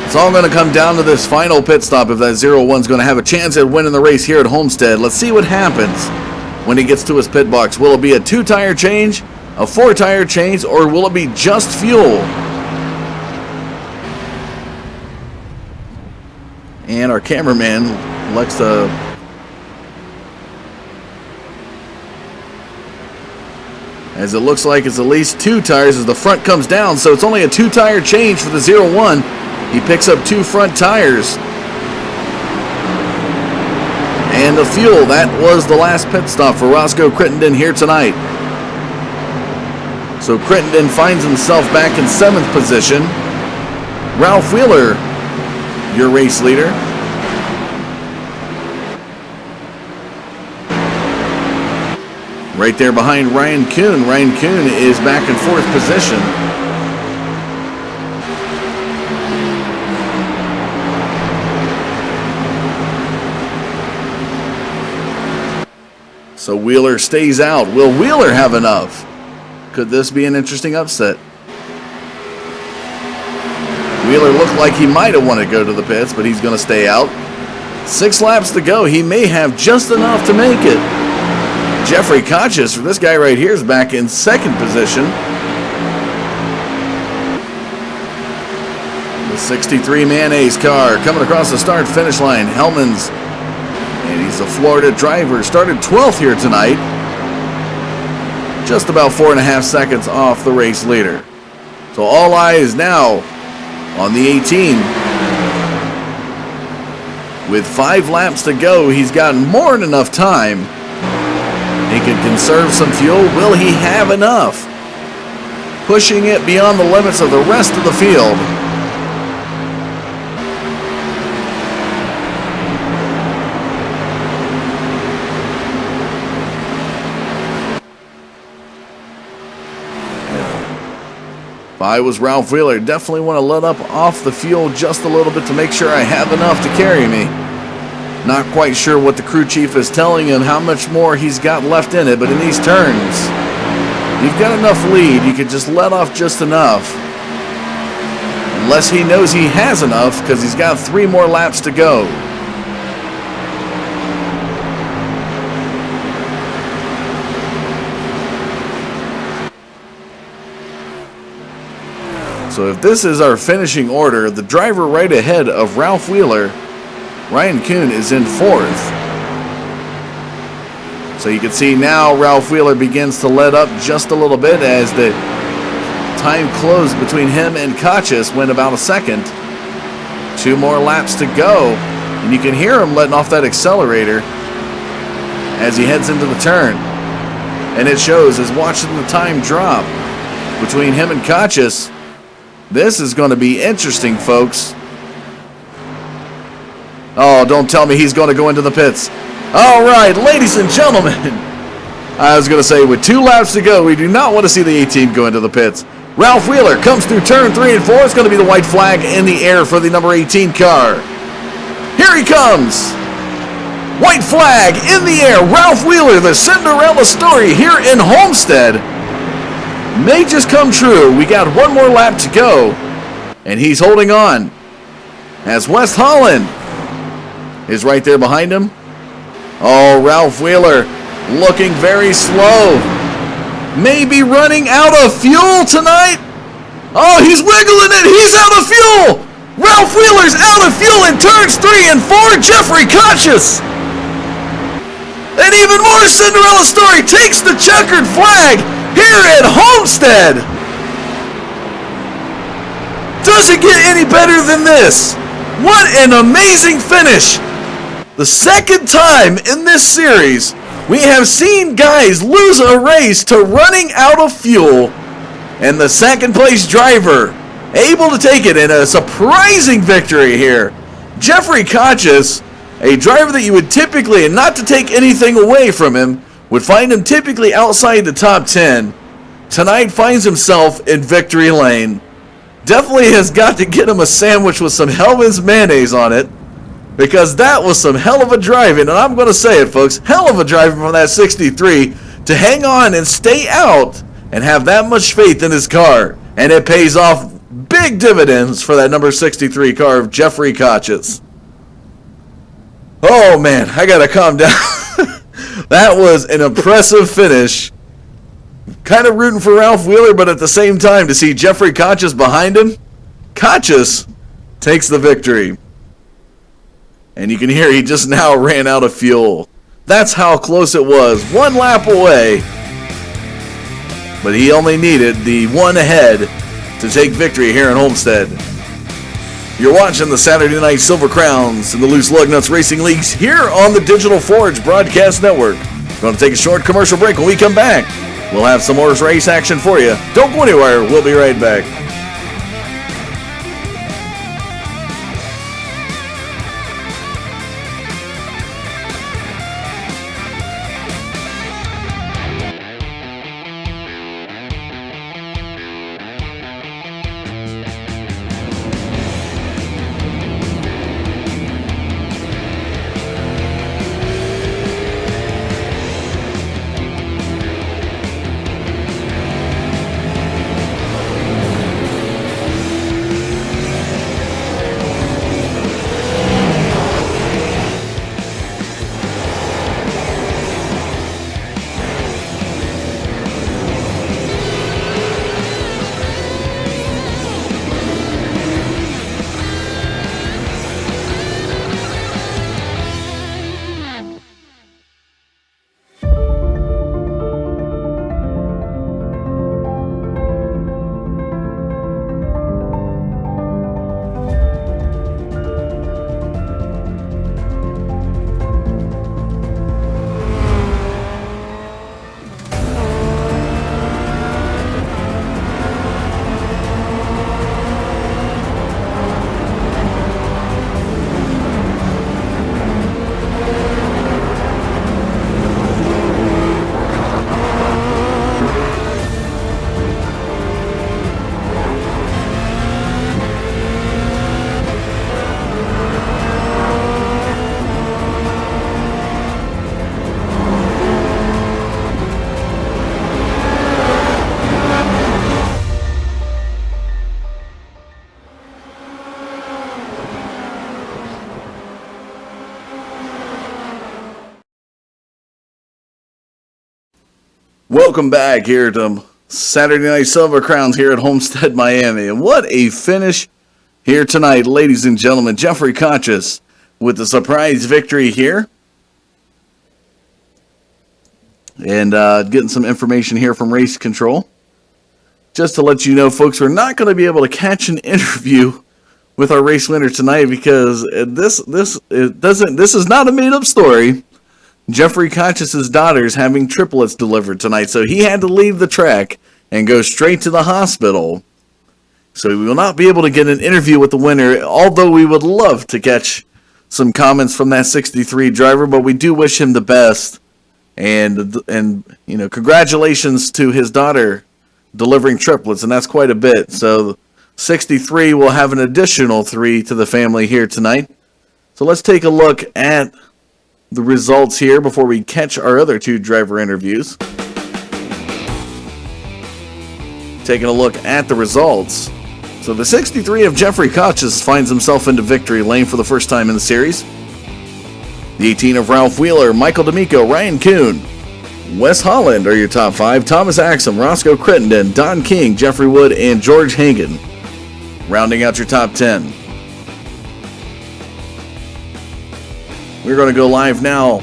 It's all going to come down to this final pit stop if that 01's going to have a chance at winning the race here at Homestead. Let's see what happens when he gets to his pit box. Will it be a 2-tire change, a 4-tire change, or will it be just fuel? And our cameraman likes to as it looks like it's at least 2 tires as the front comes down, so it's only a 2-tire change for the 01. He picks up 2 front tires. And the fuel, that was the last pit stop for Roscoe Crittenden here tonight. So Crittenden finds himself back in 7th position. Ralph Wheeler, your race leader. Right there behind Ryan Kuhn. Ryan Kuhn is back in 4th position. So Wheeler stays out. Will Wheeler have enough? Could this be an interesting upset? Wheeler looked like he might have wanted to go to the pits, but he's going to stay out. 6 laps to go. He may have just enough to make it. Jeffrey Kochis, this guy right here, is back in 2nd position. The 63-man ace car coming across the start-finish line. Hellman's, and he's a Florida driver, started 12th here tonight. Just about 4.5 seconds off the race leader. So all eyes now on the 18. With 5 laps to go, he's got more than enough time. He can conserve some fuel. Will he have enough? Pushing it beyond the limits of the rest of the field. If I was Ralph Wheeler, definitely want to let up off the fuel just a little bit to make sure I have enough to carry me. Not quite sure what the crew chief is telling him, how much more he's got left in it, but in these turns, you've got enough lead. You could just let off just enough. Unless he knows he has enough, because he's got 3 more laps to go. So if this is our finishing order, the driver right ahead of Ralph Wheeler, Ryan Kuhn, is in 4th. So you can see now Ralph Wheeler begins to let up just a little bit as the time closed between him and Kachis went about a second. 2 more laps to go, and you can hear him letting off that accelerator as he heads into the turn. And it shows as watching the time drop between him and Kachis. This is going to be interesting, folks. Oh, don't tell me he's going to go into the pits. All right, ladies and gentlemen. I was going to say, with 2 laps to go, we do not want to see the 18 go into the pits. Ralph Wheeler comes through turn 3 and 4. It's going to be the white flag in the air for the number 18 car. Here he comes. White flag in the air. Ralph Wheeler, the Cinderella story here in Homestead, may just come true. We got 1 more lap to go, and he's holding on as West Holland is right there behind him. Oh, Ralph Wheeler looking very slow. Maybe running out of fuel tonight. Oh, he's wiggling it. He's out of fuel. Ralph Wheeler's out of fuel in turns 3 and 4. Jeffrey Kachis. An even more Cinderella story takes the checkered flag here at Homestead. Does it get any better than this? What an amazing finish. The second time in this series we have seen guys lose a race to running out of fuel, and the second place driver able to take it in a surprising victory here. Jeffrey Kachis, a driver that you would typically, and not to take anything away from him, would find him typically outside the top 10, tonight finds himself in victory lane. Definitely has got to get him a sandwich with some Hellman's mayonnaise on it, because that was some hell of a driving, and I'm going to say it, folks, hell of a driving from that 63 to hang on and stay out and have that much faith in his car, and it pays off big dividends for that number 63 car of Jeffrey Kachis. Oh man, I gotta calm down. That was an impressive finish. Kind of rooting for Ralph Wheeler, but at the same time to see Jeffrey Kachis behind him. Kachis takes the victory. And you can hear he just now ran out of fuel. That's how close it was. 1 lap away. But he only needed the 1 ahead to take victory here in Homestead. You're watching the Saturday Night Silver Crowns in the Loose Lug Nuts Racing Leagues here on the Digital Forge Broadcast Network. We're going to take a short commercial break. When we come back, we'll have some more race action for you. Don't go anywhere. We'll be right back. Welcome back here to Saturday Night Silver Crowns here at Homestead, Miami. And what a finish here tonight, ladies and gentlemen. Jeffrey Conscious with the surprise victory here. And getting some information here from Race Control. Just to let you know, folks, we're not going to be able to catch an interview with our race winner tonight because this is not a made-up story. Jeffrey Conscious's daughter is having triplets delivered tonight, so he had to leave the track and go straight to the hospital. So we will not be able to get an interview with the winner, although we would love to catch some comments from that 63 driver, but we do wish him the best. And you know, congratulations to his daughter delivering triplets, and that's quite a bit. So 63 will have an additional 3 to the family here tonight. So let's take a look at the results here before we catch our other 2 driver interviews. Taking a look at the results. So the 63 of Jeffrey Conscious finds himself into victory lane for the first time in the series. The 18 of Ralph Wheeler, Michael D'Amico, Ryan Kuhn, Wes Holland are your top 5. Thomas Axum, Roscoe Crittenden, Don King, Jeffrey Wood, and George Hagen rounding out your top 10. We're going to go live now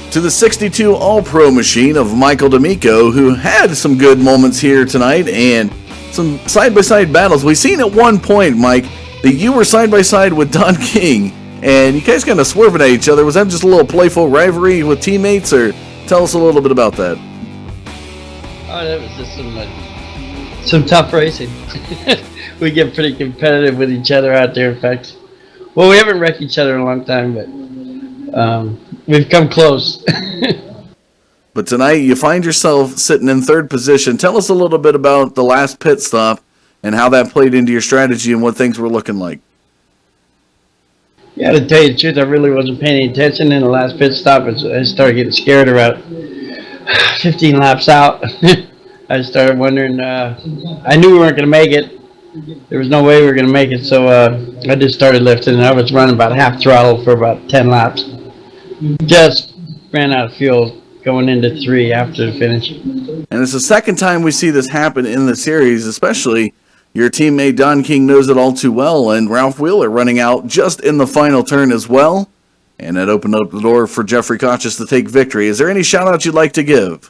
to the 62 All-Pro machine of Michael D'Amico, who had some good moments here tonight and some side-by-side battles. We've seen at one point, Mike, that you were side-by-side with Don King, and you guys kind of swerving at each other. Was that just a little playful rivalry with teammates, or tell us a little bit about that? Oh, that was just some tough racing. We get pretty competitive with each other out there, in fact. Well, we haven't wrecked each other in a long time, but we've come close. But tonight, you find yourself sitting in third position. Tell us a little bit about the last pit stop and how that played into your strategy and what things were looking like. Yeah, to tell you the truth, I really wasn't paying any attention in the last pit stop. I started getting scared about 15 laps out. I started wondering, I knew we weren't going to make it. There was no way we were going to make it, so I just started lifting, and I was running about half throttle for about 10 laps. Just ran out of fuel going into 3 after the finish. And it's the second time we see this happen in the series, especially your teammate Don King knows it all too well, and Ralph Wheeler running out just in the final turn as well. And that opened up the door for Jeffrey Conscious to take victory. Is there any shout-outs you'd like to give?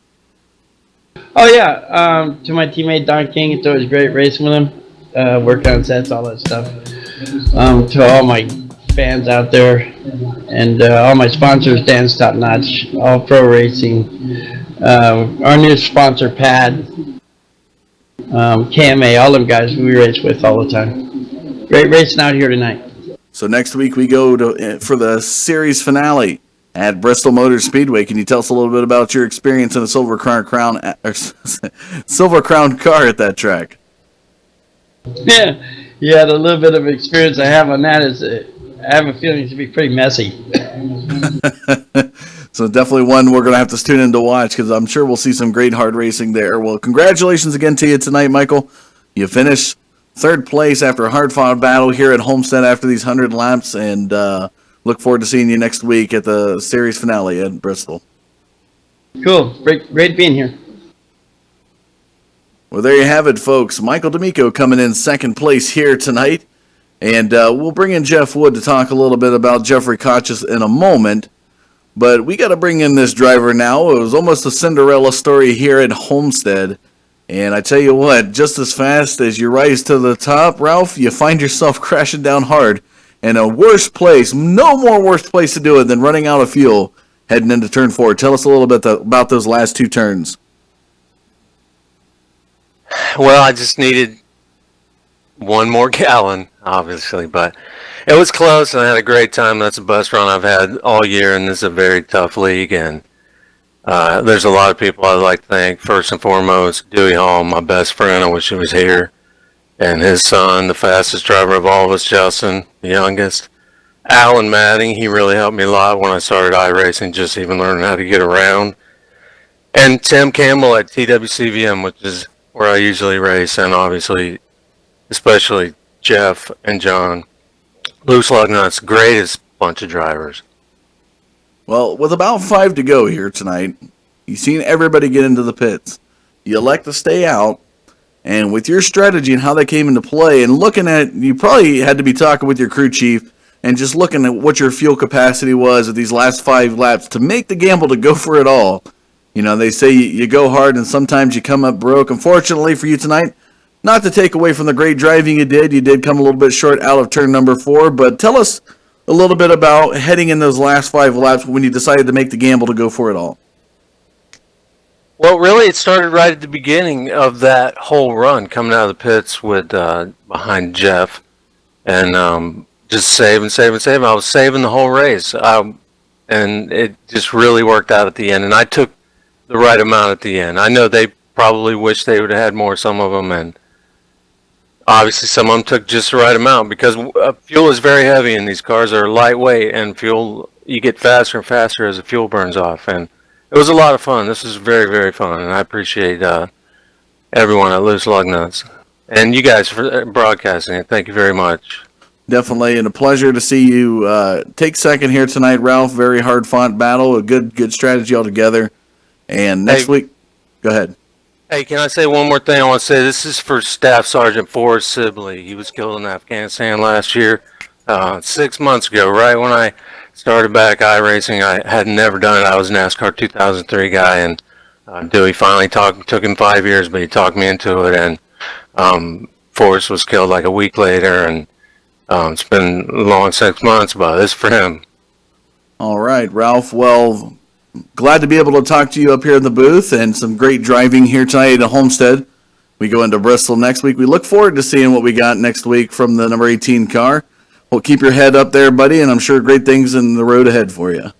Oh, yeah, to my teammate Don King. It's always great racing with him. Working on sets, all that stuff. To all my fans out there, and all my sponsors, Dan's Top Notch, All Pro Racing, our new sponsor, Pad, KMA, all them guys we race with all the time. Great racing out here tonight. So next week we go to for the series finale at Bristol Motor Speedway. Can you tell us a little bit about your experience in a Silver Crown car at that track? Yeah, the little bit of experience I have on that is I have a feeling it to be pretty messy. So definitely one we're going to have to tune in to watch, because I'm sure we'll see some great hard racing there. Well, congratulations again to you tonight, Michael. You finished third place after a hard-fought battle here at Homestead after these 100 laps, and look forward to seeing you next week at the series finale at Bristol. Cool. Great being here. Well, there you have it, folks. Michael D'Amico coming in second place here tonight. And we'll bring in Jeff Wood to talk a little bit about Jeffrey Conscious in a moment. But we got to bring in this driver now. It was almost a Cinderella story here at Homestead. And I tell you what, just as fast as you rise to the top, Ralph, you find yourself crashing down hard. And a worse place, no more worse place to do it than running out of fuel heading into turn 4. Tell us a little bit about those last 2 turns. Well, I just needed one more gallon, obviously, but it was close, and I had a great time. That's the best run I've had all year, and this is a very tough league, and there's a lot of people I'd like to thank. First and foremost, Dewey Hall, my best friend. I wish he was here. And his son, the fastest driver of all of us, Justin, the youngest. Alan Madding, he really helped me a lot when I started iRacing, just even learning how to get around. And Tim Campbell at TWCVM, which is where I usually race, and obviously, especially Jeff and John. Loose Lug Nuts, greatest bunch of drivers. Well, with about 5 to go here tonight, you've seen everybody get into the pits. you elect to stay out. And with your strategy and how that came into play, and looking at, you probably had to be talking with your crew chief and just looking at what your fuel capacity was at these last 5 laps to make the gamble to go for it all. You know, they say you go hard and sometimes you come up broke. Unfortunately for you tonight, not to take away from the great driving you did come a little bit short out of turn number 4, but tell us a little bit about heading in those last 5 laps when you decided to make the gamble to go for it all. Well, really, it started right at the beginning of that whole run, coming out of the pits with behind Jeff, and just saving. I was saving the whole race, and it just really worked out at the end. And I took the right amount at the end. I know they probably wish they would have had more, some of them, and obviously some of them took just the right amount because fuel is very heavy and these cars are lightweight, and fuel, you get faster and faster as the fuel burns off. And it was a lot of fun. This is very, very fun, and I appreciate everyone at Loose Lug Nuts and you guys for broadcasting it. Thank you very much. Definitely, and a pleasure to see you take second here tonight, Ralph. Very hard-fought battle, a good strategy altogether. And next week, go ahead. Hey, can I say one more thing? I want to say this is for Staff Sergeant Forrest Sibley. He was killed in Afghanistan last year, 6 months ago, right when I started back iRacing. I had never done it. I was a NASCAR 2003 guy, and Dewey finally took him 5 years, but he talked me into it, and Forrest was killed like a week later, and it's been a long 6 months, but it's for him. All right, Ralph. Well, glad to be able to talk to you up here in the booth, and some great driving here tonight at Homestead. We go into Bristol next week. We look forward to seeing what we got next week from the number 18 car. Well, keep your head up there, buddy, and I'm sure great things in the road ahead for you.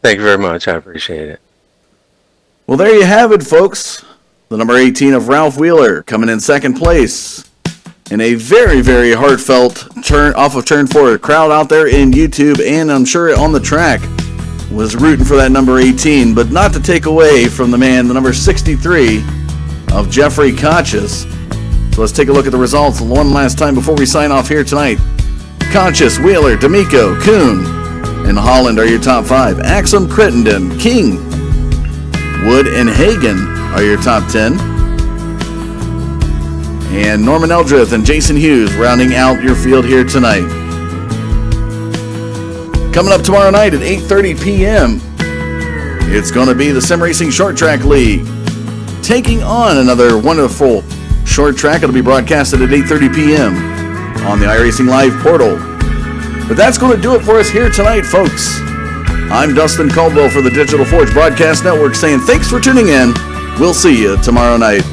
Thank you very much. I appreciate it. Well, there you have it, folks. The number 18 of Ralph Wheeler coming in second place in a very, very heartfelt turn off of turn 4. A crowd out there in YouTube, and I'm sure on the track, was rooting for that number 18, but not to take away from the man, the number 63 of Jeffrey Conscious. So let's take a look at the results one last time before we sign off here tonight. Conscious, Wheeler, D'Amico, Kuhn, and Holland are your top 5. Axum, Crittenden, King, Wood, and Hagen are your top 10. And Norman Eldrith and Jason Hughes rounding out your field here tonight. Coming up tomorrow night at 8:30 p.m., it's going to be the Sim Racing Short Track League taking on another wonderful short track. It'll be broadcasted at 8:30 p.m. on the iRacing Live portal. But that's going to do it for us here tonight, folks. I'm Dustin Caldwell for the Digital Forge Broadcast Network saying thanks for tuning in. We'll see you tomorrow night.